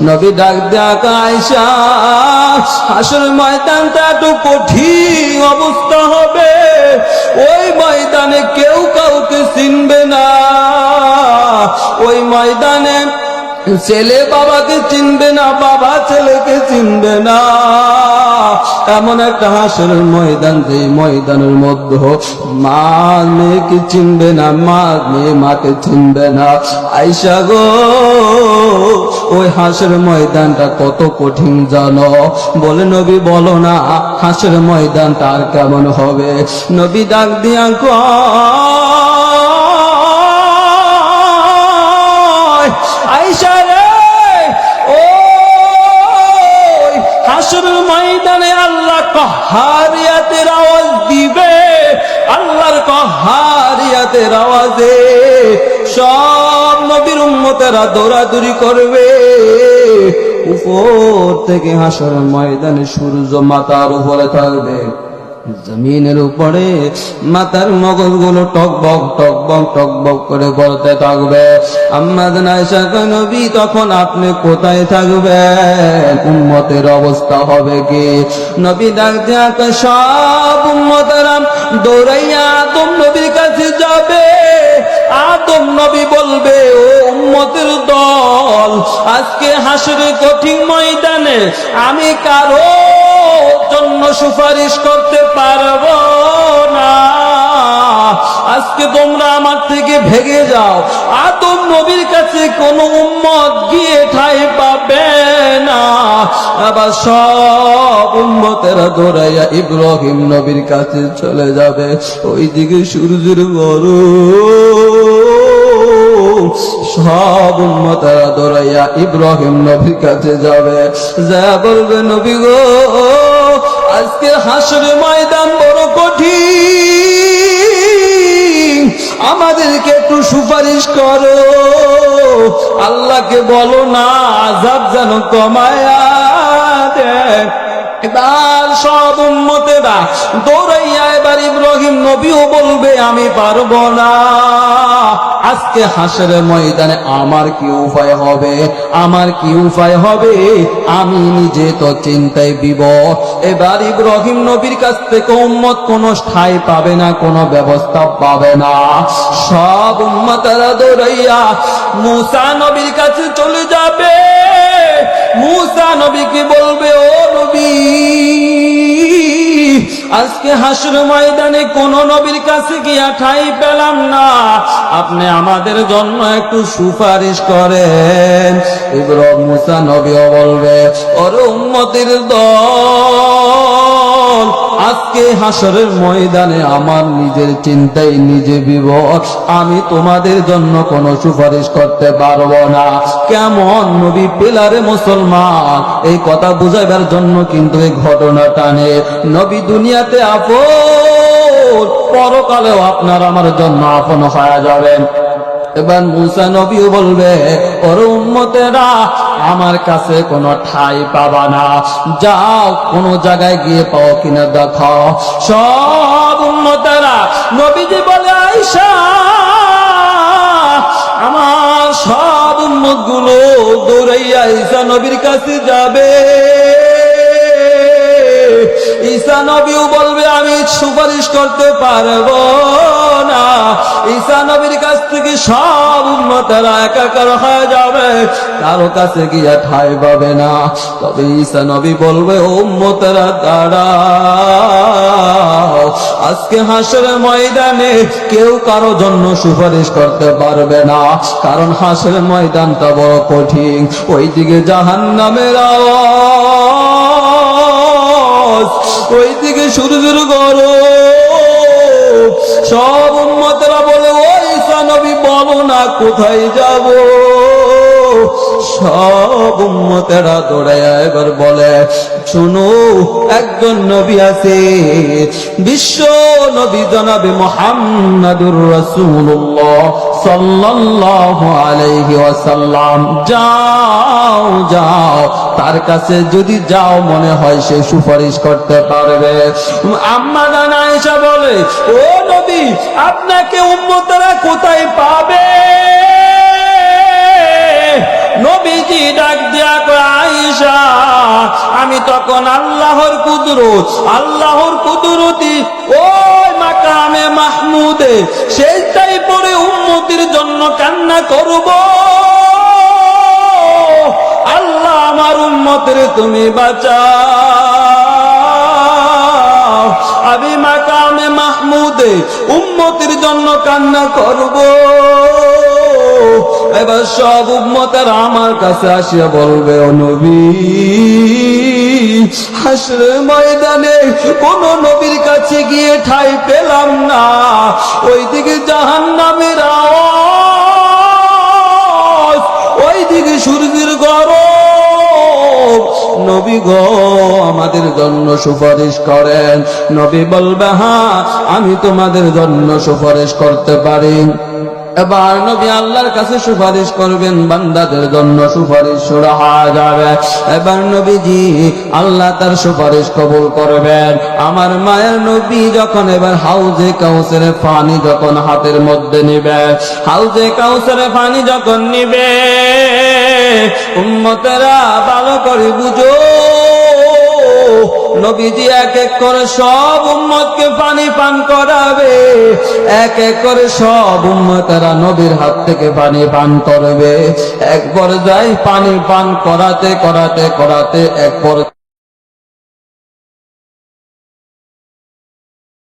নবী ডাক দেয়া আয়েশা, হাসর ময়দানটা একটু কঠিন অবস্থা হবে, ওই ময়দানে কেউ কাউকে চিনবে না, ওই ময়দানে ছেলে বাবাকে চিনবে না, বাবা ছেলেকে চিনবে না, এমন একটা হাসরের ময়দান, যে ময়দানের মধ্যে মা মেয়েকে চিনবে না, মা মেয়ে মাকে চিনবে না। আয়েশা গো, ওই হাসরের ময়দানটা কত কঠিন জানো? বলে নবী বলো না, হাসরের ময়দানটা আর কেমন হবে? নবী ডাক দিয়া কয়, আয়েশা রে, ও হাসরের ময়দানে আল্লাহ কাহারিয়াতের আওয়াজ দিবে, আল্লাহর কাহারিয়াতের আওয়াজে সব নবীর উম্মতেরা দৌড়াদৌড়ি করবে। উপর থেকে হাসরের ময়দানে সূর্য মাথার উপরে থাকবে, জমিনের উপরে মাথার মগজগুলো টকবক টকবক টকবক করে গড়তে থাকবে। আম্মা জান আয়েশা কয়, নবী তখন আপনি কোথায় থাকবেন? উম্মতের অবস্থা হবে কি? নবী ডাক দিয়া কয়, সব উম্মতেরা দৌড়াইয়া আদম নবীর কাছে যাবে। আদম নবী বলবে, ও উম্মতের দল, আজকে হাসরের কঠিন ময়দানে আমি কারো জন্য সুপারিশ করতে পারবো না, আজকে তোমরা আমার থেকে ভেগে যাও। আদম নবীর কাছে কোন উম্মত গিয়ে ঠাঁই পাবে না। আবার সব উম্মতেরা দৌড়াইয়া ইব্রাহিম নবীর কাছে চলে যাবে। ওইদিকে সূর্যের বড় সব উম্মতেরা দৌড়াইয়া ইব্রাহিম নবীর কাছে যাবে, যা বলবে, নবী গো, আজকে হাসরের ময়দান বড় কঠিন, আমাদেরকে একটু সুপারিশ করো, আল্লাহকে বলো না আযাব যেন কমায়া দেয়। এবার সব উম্মতেরা দৌড়াইয়া এবার ইব্রাহিম নবীও বলবে, আমি পারবো না, আজকে হাসরের ময়দানে আমার কি উপায় হবে, আমার কি উপায় হবে, আমি নিজে তো চিন্তায় বিবর। এবার ইব্রাহিম নবীর কাছ থেকে উম্মত কোনো ঠাঁই পাবে না, কোনো ব্যবস্থা পাবে না। সব উম্মতেরা দৌড়াইয়া মূসা নবীর কাছে চলে যাবে। মূসা নবীকে বলবে, ও নবী, আজকে হাসরের ময়দানে কোন নবীর কাছে গিয়া ঠাঁই পেলাম না, আপনি আমাদের জন্য একটু সুপারিশ করেন। ইব্রাহিম মূসা নবীও বলবে, ওরে উম্মতের দল, আজকে হাসরের ময়দানে আমার নিজের চিন্তায় নিজে বিবশ, আমি তোমাদের জন্য কোনো সুপারিশ করতে পারবো না। কেমন নবী পেলারে মুসলমান, এই কথা বুঝাইবার জন্য কিন্তু এই ঘটনা টানে। নবী দুনিয়াতে আপন, পরকালেও আপনার আমার জন্য আপন হয়ে যাবেন। এবার মূসা নবীও বলবে, ওর উম্মতেরা আমার কাছে কোনো ঠাঁই পাবা না, যাও কোন জায়গায় গিয়ে পাও কিনা দেখাও। সব উম্মতেরা, নবীজি বলে, আয়েশা, আমার সব উম্মত গুলো দৌড়াইয়া ঈসা নবীর কাছে যাবে। ঈসা নবীও বলবে, আমি সুপারিশ করতে পারবো না। ঈসা নবীর কাছ থেকে সব উম্মতেরা একাকার হয়ে যাবে, কারো কাছে গিয়া ঠাঁই পাবে না। তবে ঈসা নবী বলবে, ও উম্মতেরা দাঁড়াও, আজকে হাসরের ময়দানে কেউ কারো জন্য সুপারিশ করতে পারবে না, কারণ হাসরের ময়দানটা বড় কঠিন। ওইদিকে জাহান্নামের আওয়াজ, ওইদিকে সূর্যের গরম। সব উম্মতেরা বলে, ও ঈসা নবী বলো না কোথায় যাব? সব উম্মতেরা দৌড়াইয়া এবার বলে, শুনো, একজন নবী আছে, বিশ্ব নবী জনাবে মুহাম্মাদুর রাসূলুল্লাহ সাল্লাল্লাহু আলাইহি ওয়াসাল্লাম, যাও যাও তার কাছে, যদি যাও মনে হয় সে সুপারিশ করতে পারবে। আম্মা জান আয়েশা বলে, ও নবী, আপনাকে উম্মতেরা কোথায় পাবে? নবীজি ডাক দিয়া আমি তখন আল্লাহর কুদরতি ওই মাকামে মাহমুদে সেজদায় পড়ে উম্মতের জন্য কান্না করব, আল্লাহ আমার উম্মতের তুমি বাঁচাও। আমি মাকামে মাহমুদে উম্মতের জন্য কান্না করব। এবার সব উম্মতের আমার কাছে আসিয়া বলবে, ও নবী, হাসরের ময়দানে কোন নবীর কাছে গিয়ে ঠাঁই পেলাম না, ওইদিকে জাহান্নামের আওয়াজ, ওইদিকে সূর্যের গরম। নবী গো, আমাদের জন্য সুপারিশ করেন। নবী বলবে, হ্যাঁ আমি তোমাদের জন্য সুপারিশ করতে পারি। এবার নবী আল্লাহর কাছে সুপারিশ করবেন, বান্দাদের জন্য সুপারিশ শুরু হয়ে যাবে। এবার নবীজি আল্লাহ তার সুপারিশ কবুল করবেন। আমার মায়ের নবী যখন এবার হাউজে কাউসারের পানি যখন হাতের মধ্যে নিবে, হাউজে কাউসারের পানি যখন নিবে, উম্মতেরা ভালো করে বুঝো, নবীজি এক এক করে সব উম্মতকে পানি পান করাবে। এক এক করে সব উম্মতেরা নবীর হাত থেকে পানি পান করবে। এক পর্যায়ে পানি পান করাতে করাতে করাতে এক পর্যায়ে